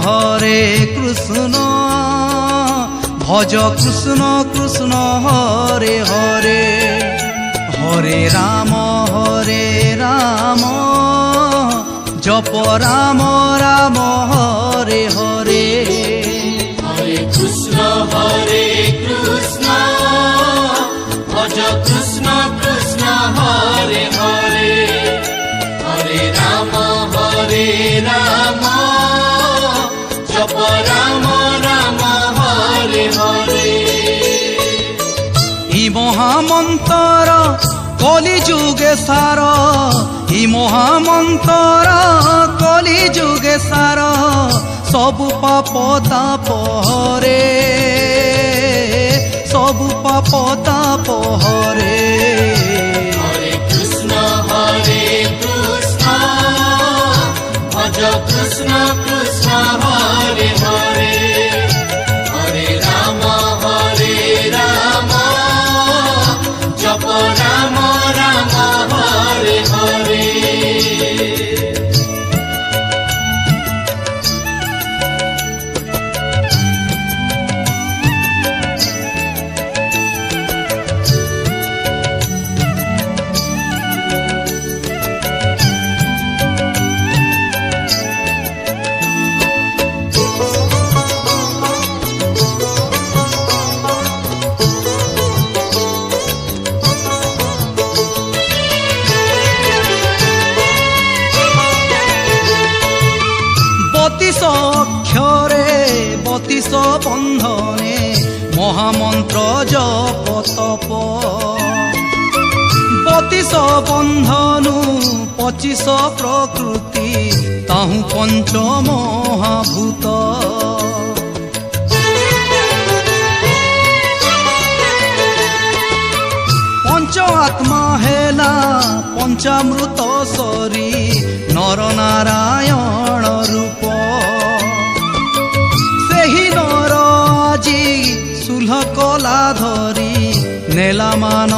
হরে কৃষ্ণ ভজ কৃষ্ণ কৃষ্ণ হরে হরে হরে রাম জপ রাম রাম হরে হরে হরে কৃষ্ণ ভজ কৃষ্ণ কৃষ্ণ হরে হরে হরে রাম জপ রাম রাম হরে হরে। ই মহামন্তর কলি যুগে সার ই মহামন্তর কলি যুগে সার সবু পাপ তাপ হরে সবু পাপ তাপ হরে হরে কৃষ্ণ ভজ কৃষ্ণ কৃষ্ণ হরে হরে হরে রাম জপ রাম রাম হরে হরে। বতিশ অক্ষরে বতিশ বন্ধনে মহামন্ত্র জপ তপ বতিশ বন্ধনু 25 প্রকৃতি তাহু পঞ্চ মহাভূত পঞ্চ আত্মা হেলা পঞ্চামৃত সরি নর নারায়ণ রূপ ସେହି ନର ଆଜି ସୁଲହ କଲା ଧରି ନେଲା ମାନ